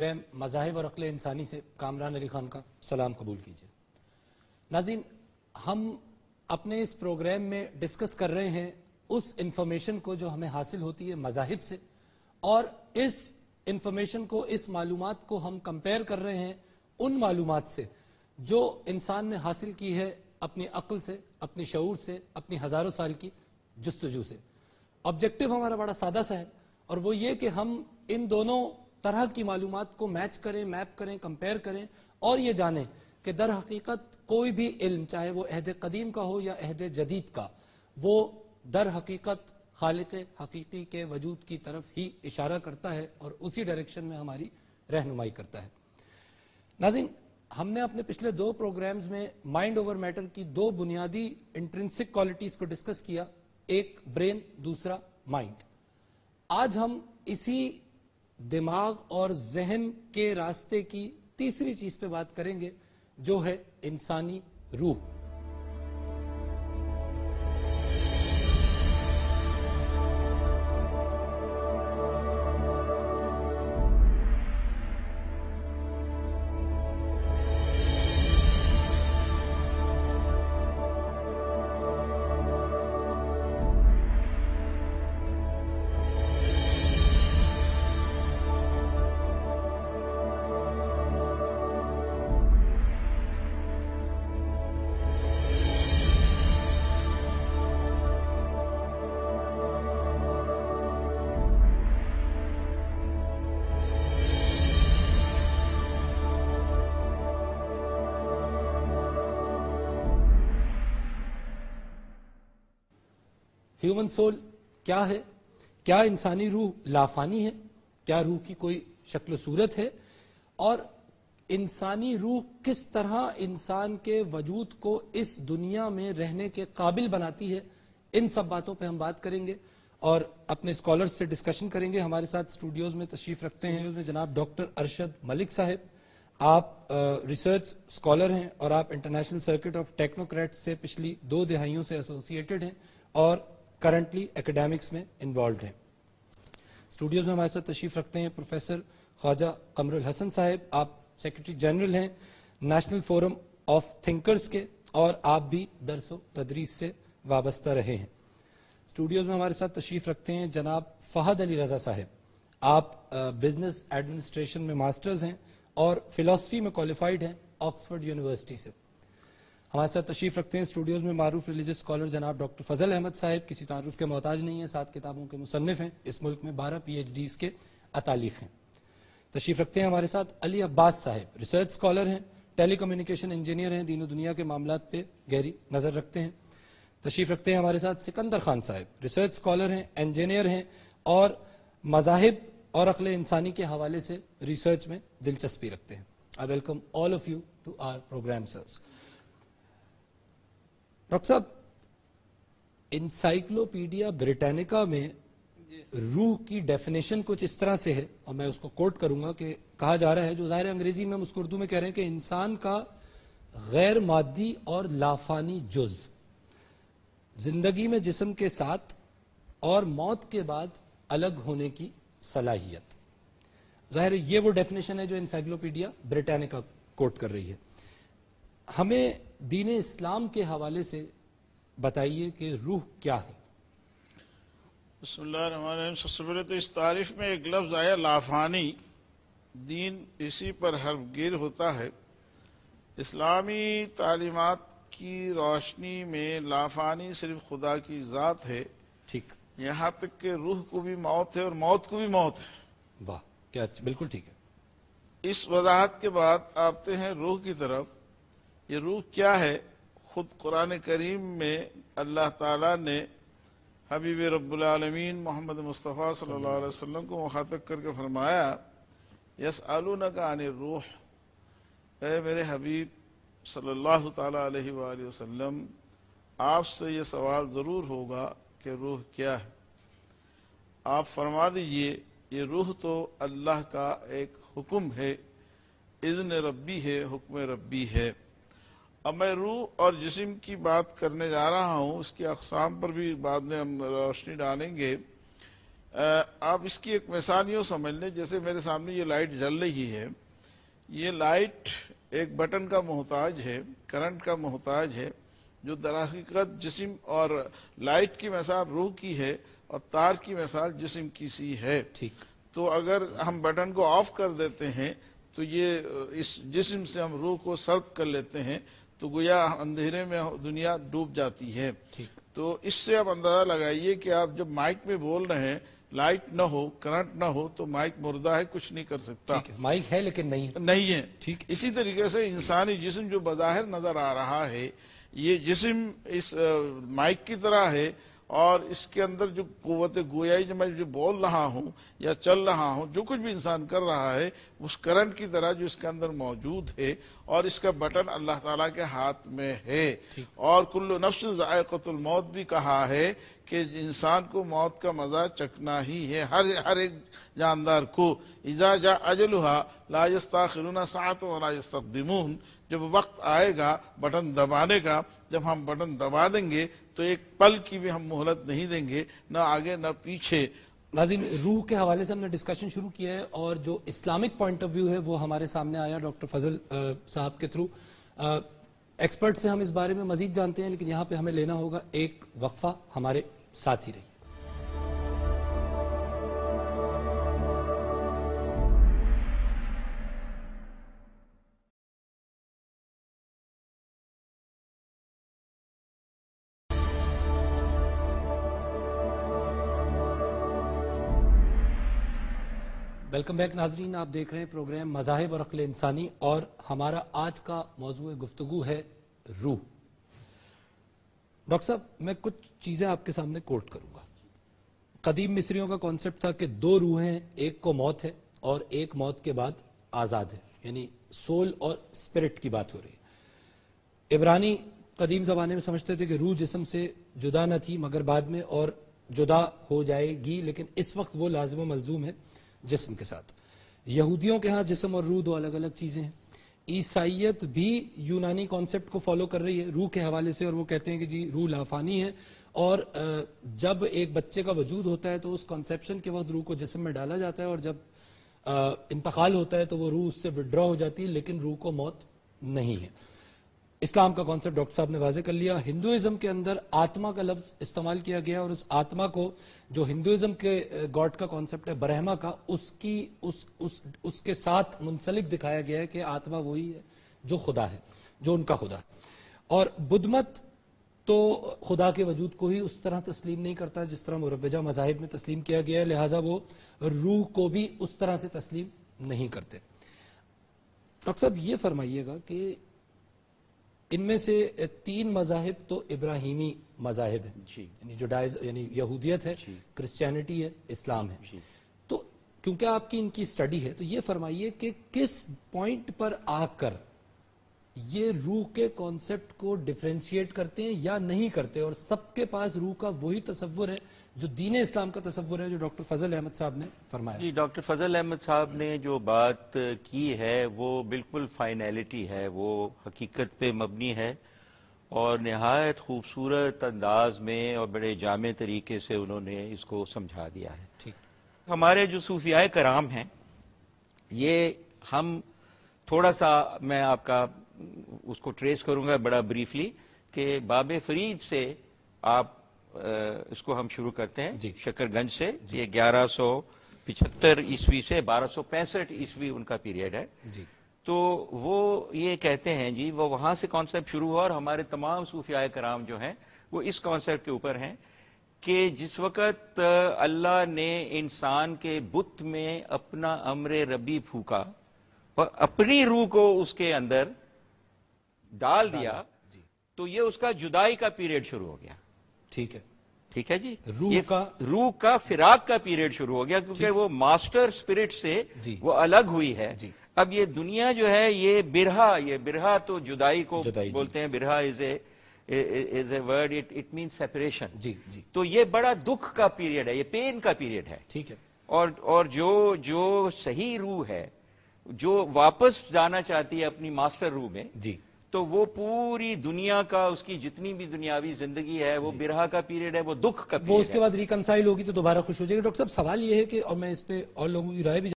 مذاہب اور عقل انسانی سے کامران علی خان کا سلام قبول کیجیے۔ ناظرین، ہم اپنے اس پروگرام میں ڈسکس کر رہے ہیں اس انفارمیشن کو جو ہمیں حاصل ہوتی ہے مذاہب سے، اور اس انفارمیشن کو، اس معلومات کو ہم کمپیئر کر رہے ہیں ان معلومات سے جو انسان نے حاصل کی ہے اپنی عقل سے، اپنی شعور سے، اپنی ہزاروں سال کی جستجو سے۔ آبجیکٹو ہمارا بڑا سادہ سا ہے، اور وہ یہ کہ ہم ان دونوں طرح کی معلومات کو میچ کریں، میپ کریں، کمپیئر کریں، اور یہ جانیں کہ در حقیقت کوئی بھی علم، چاہے وہ عہد قدیم کا ہو یا عہد جدید کا، وہ در حقیقت خالق حقیقی کے وجود کی طرف ہی اشارہ کرتا ہے اور اسی ڈائریکشن میں ہماری رہنمائی کرتا ہے۔ ناظرین، ہم نے اپنے پچھلے دو پروگرامز میں مائنڈ اوور میٹر کی دو بنیادی انٹرنسک کوالٹیز کو ڈسکس کیا، ایک برین، دوسرا مائنڈ۔ آج ہم اسی دماغ اور ذہن کے راستے کی تیسری چیز پہ بات کریں گے، جو ہے انسانی روح۔ ہیومن سول کیا ہے؟ کیا انسانی روح لافانی ہے؟ کیا روح کی کوئی شکل و صورت ہے؟ اور انسانی روح کس طرح انسان کے وجود کو اس دنیا میں رہنے کے قابل بناتی ہے؟ ان سب باتوں پہ ہم بات کریں گے اور اپنے اسکالرز سے ڈسکشن کریں گے۔ ہمارے ساتھ اسٹوڈیوز میں تشریف رکھتے ہیں جناب ڈاکٹر ارشد ملک صاحب۔ آپ ریسرچ اسکالر ہیں اور آپ انٹرنیشنل سرکٹ آف ٹیکنوکریٹس سے پچھلی 2 دہائیوں سے ایسوسیٹڈ ہیں اور کرنٹلی ایکڈیمکس میں انوالوڈ ہیں۔ اسٹوڈیوز میں ہمارے ساتھ تشریف رکھتے ہیں پروفیسر خواجہ قمر الحسن صاحب۔ آپ سیکرٹری جنرل ہیں نیشنل فورم آف تھنکرز کے، اور آپ بھی درس و تدریس سے وابستہ رہے ہیں۔ اسٹوڈیوز میں ہمارے ساتھ تشریف رکھتے ہیں جناب فہد علی رضا صاحب۔ آپ بزنس ایڈمنسٹریشن میں ماسٹرز ہیں اور فلسفی میں کوالیفائڈ ہیں آکسفورڈ یونیورسٹی سے۔ ہمارے ساتھ تشریف رکھتے ہیں اسٹوڈیوز میں معروف ریلیجس اسکالر جناب ڈاکٹر فضل احمد صاحب، کسی تعارف کے محتاج نہیں ہیں، 7 کتابوں کے مصنف ہیں، اس ملک میں 12 PhDs کے اتالیق ہیں۔ تشریف رکھتے ہیں ہمارے ساتھ علی عباس صاحب، ریسرچ اسکالر ہیں، ٹیلی کمیونیکیشن انجینئر ہیں، دین و دنیا کے معاملات پہ گہری نظر رکھتے ہیں۔ تشریف رکھتے ہیں ہمارے ساتھ سکندر خان صاحب، ریسرچ اسکالر ہیں، انجینئر ہیں، اور مذاہب اور عقل انسانی کے حوالے سے ریسرچ میں دلچسپی رکھتے ہیں۔ I welcome all of you to our program, sirs. Doctor صاحب، انسائکلوپیڈیا بریٹینیکا میں روح کی ڈیفینیشن کچھ اس طرح سے ہے، اور میں اس کو کوٹ کروں گا کہ کہا جا رہا ہے، جو ظاہر انگریزی میں ہم اس کو اردو میں کہہ رہے ہیں، کہ انسان کا غیر مادی اور لافانی جز، زندگی میں جسم کے ساتھ اور موت کے بعد الگ ہونے کی صلاحیت۔ ظاہر یہ وہ ڈیفینیشن ہے جو انسائکلوپیڈیا بریٹینیکا کوٹ کر رہی ہے۔ ہمیں دین اسلام کے حوالے سے بتائیے کہ روح کیا ہے؟ بسم اللہ الرحمن الرحیم۔ سب سے پہلے تو اس تعریف میں ایک لفظ آیا لافانی، دین اسی پر حرف گیر ہوتا ہے۔ اسلامی تعلیمات کی روشنی میں لافانی صرف خدا کی ذات ہے، ٹھیک، یہاں تک کہ روح کو بھی موت ہے اور موت کو بھی موت ہے۔ واہ، کیا بالکل ٹھیک ہے۔ اس وضاحت کے بعد آتے ہیں روح کی طرف۔ یہ روح کیا ہے؟ خود قرآن کریم میں اللہ تعالیٰ نے حبیب رب العالمین محمد مصطفیٰ صلی اللہ علیہ وسلم کو مخاطب کر کے فرمایا، یسألونک عن الروح، اے میرے حبیب صلی اللہ تعالیٰ علیہ وآلہ وسلم، آپ سے یہ سوال ضرور ہوگا کہ روح کیا ہے۔ آپ فرما دیجئے، یہ روح تو اللہ کا ایک حکم ہے، اذن ربی ہے، حکم ربی ہے۔ اب میں روح اور جسم کی بات کرنے جا رہا ہوں، اس کی اقسام پر بھی بعد میں ہم روشنی ڈالیں گے۔ آپ اس کی ایک مثال یوں سمجھ لیں، جیسے میرے سامنے یہ لائٹ جل رہی ہے، یہ لائٹ ایک بٹن کا محتاج ہے، کرنٹ کا محتاج ہے، جو در حقیقت جسم، اور لائٹ کی مثال روح کی ہے اور تار کی مثال جسم کی سی ہے۔ ٹھیک، تو اگر ہم بٹن کو آف کر دیتے ہیں تو یہ اس جسم سے ہم روح کو سلب کر لیتے ہیں، تو گویا اندھیرے میں دنیا ڈوب جاتی ہے۔ ٹھیک، تو اس سے آپ اندازہ لگائیے کہ آپ جب مائک میں بول رہے ہیں، لائٹ نہ ہو، کرنٹ نہ ہو، تو مائک مردہ ہے، کچھ نہیں کر سکتا، ٹھیک ہے، مائک ہے لیکن نہیں ہے۔ ٹھیک، اسی طریقے سے انسانی جسم جو بظاہر نظر آ رہا ہے، یہ جسم اس مائک کی طرح ہے، اور اس کے اندر جو قوت گویائی جو میں جو بول رہا ہوں یا چل رہا ہوں، جو کچھ بھی انسان کر رہا ہے، اس کرنٹ کی طرح جو اس کے اندر موجود ہے، اور اس کا بٹن اللہ تعالیٰ کے ہاتھ میں ہے۔ اور کل نفس ذائقۃ الموت بھی کہا ہے کہ انسان کو موت کا مزہ چکھنا ہی ہے، ہر ایک جاندار کو۔ اذا جاء اجلھا لا یستاخرون ساعۃ ولا یستقدمون، جب وقت آئے گا بٹن دبانے کا، جب ہم بٹن دبا دیں گے تو ایک پل کی بھی ہم مہلت نہیں دیں گے، نہ آگے نہ پیچھے۔ ناظرین، روح کے حوالے سے ہم نے ڈسکشن شروع کیا ہے، اور جو اسلامک پوائنٹ آف ویو ہے وہ ہمارے سامنے آیا ڈاکٹر فضل صاحب کے تھرو۔ ایکسپرٹ سے ہم اس بارے میں مزید جانتے ہیں، لیکن یہاں پہ ہمیں لینا ہوگا ایک وقفہ، ہمارے ساتھ ہی رہیے۔ ویلکم بیک ناظرین، آپ دیکھ رہے ہیں پروگرام مذاہب اور عقل انسانی، اور ہمارا آج کا موضوع گفتگو ہے روح۔ ڈاکٹر صاحب، میں کچھ چیزیں آپ کے سامنے کوٹ کروں گا۔ قدیم مصریوں کا کانسیپٹ تھا کہ دو روحیں ہیں، ایک کو موت ہے اور ایک موت کے بعد آزاد ہے، یعنی سول اور اسپرٹ کی بات ہو رہی ہے۔ عبرانی قدیم زمانے میں سمجھتے تھے کہ روح جسم سے جدا نہ تھی مگر بعد میں اور جدا ہو جائے گی، لیکن اس وقت وہ لازم و ملزوم ہے جسم کے ساتھ۔ یہودیوں کے ہاں جسم اور روح دو الگ الگ چیزیں ہیں۔ عیسائیت بھی یونانی کانسیپٹ کو فالو کر رہی ہے روح کے حوالے سے، اور وہ کہتے ہیں کہ جی روح لافانی ہے، اور جب ایک بچے کا وجود ہوتا ہے تو اس کنسیپشن کے وقت روح کو جسم میں ڈالا جاتا ہے، اور جب انتقال ہوتا ہے تو وہ روح اس سے وڈرا ہو جاتی ہے، لیکن روح کو موت نہیں ہے۔ اسلام کا کانسیپٹ ڈاکٹر صاحب نے واضح کر لیا۔ ہندوازم کے اندر آتما کا لفظ استعمال کیا گیا، اور اس آتما کو جو ہندوازم کے گاڈ کا کانسیپٹ ہے برہما کا، اس کے ساتھ منسلک دکھایا گیا ہے کہ آتما وہی ہے جو خدا ہے، جو ان کا خدا ہے۔ اور بدھ مت تو خدا کے وجود کو ہی اس طرح تسلیم نہیں کرتا جس طرح مروجہ مذاہب میں تسلیم کیا گیا ہے، لہٰذا وہ روح کو بھی اس طرح سے تسلیم نہیں کرتے۔ ڈاکٹر صاحب یہ فرمائیے گا کہ ان میں سے تین مذاہب تو ابراہیمی مذاہب ہیں، یعنی یہودیت ہے، کرسچینٹی ہے، اسلام ہے۔ تو کیونکہ آپ کی ان کی اسٹڈی ہے، تو یہ فرمائیے کہ کس پوائنٹ پر آ کر یہ روح کے کانسیپٹ کو ڈیفرینشیٹ کرتے ہیں یا نہیں کرتے، اور سب کے پاس روح کا وہی تصور ہے جو دین اسلام کا تصور ہے جو ڈاکٹر فضل احمد صاحب نے فرمایا؟ جی، ڈاکٹر فضل احمد صاحب نے جو بات کی ہے وہ بالکل فائنلٹی ہے، وہ حقیقت پہ مبنی ہے، اور نہایت خوبصورت انداز میں اور بڑے جامع طریقے سے انہوں نے اس کو سمجھا دیا ہے۔ ٹھیک، ہمارے جو صوفیاء کرام ہیں، یہ ہم تھوڑا سا میں آپ کا اس کو ٹریس کروں گا بڑا بریفلی، کہ باب فرید سے آپ اس کو ہم شروع کرتے ہیں، جی، شکر گنج سے۔ یہ 1175 عیسوی سے 1265 عیسوی ان کا پیریڈ ہے۔ جی، تو وہ یہ کہتے ہیں جی، وہ وہاں سے کانسیپٹ شروع ہوا، اور ہمارے تمام صوفیاء کرام جو ہیں وہ اس کانسیپٹ کے اوپر ہیں کہ جس وقت اللہ نے انسان کے بت میں اپنا امر ربی پھونکا اور اپنی روح کو اس کے اندر ڈال دیا، تو یہ اس کا جدائی کا پیریڈ شروع ہو گیا۔ ٹھیک ہے، ٹھیک ہے جی، روح کا فراق کا پیریڈ شروع ہو گیا، کیونکہ وہ ماسٹر اسپرٹ سے وہ الگ ہوئی ہے۔ اب یہ دنیا جو ہے یہ برہا تو جدائی کو بولتے ہیں، birha is a word, it means separation. تو یہ بڑا دکھ کا پیریڈ ہے، یہ پین کا پیریڈ ہے۔ ٹھیک ہے، اور جو صحیح روح ہے، جو واپس جانا چاہتی ہے اپنی ماسٹر روح میں، تو وہ پوری دنیا کا اس کی جتنی بھی دنیاوی زندگی ہے وہ برہا کا پیریڈ ہے، وہ دکھ کا وہ پیریڈ اس کے بعد ریکنسائل ہوگی تو دوبارہ خوش ہو جائے گی۔ ڈاکٹر صاحب سوال یہ ہے کہ، اور میں اس پہ اور لوگوں کی رائے بھی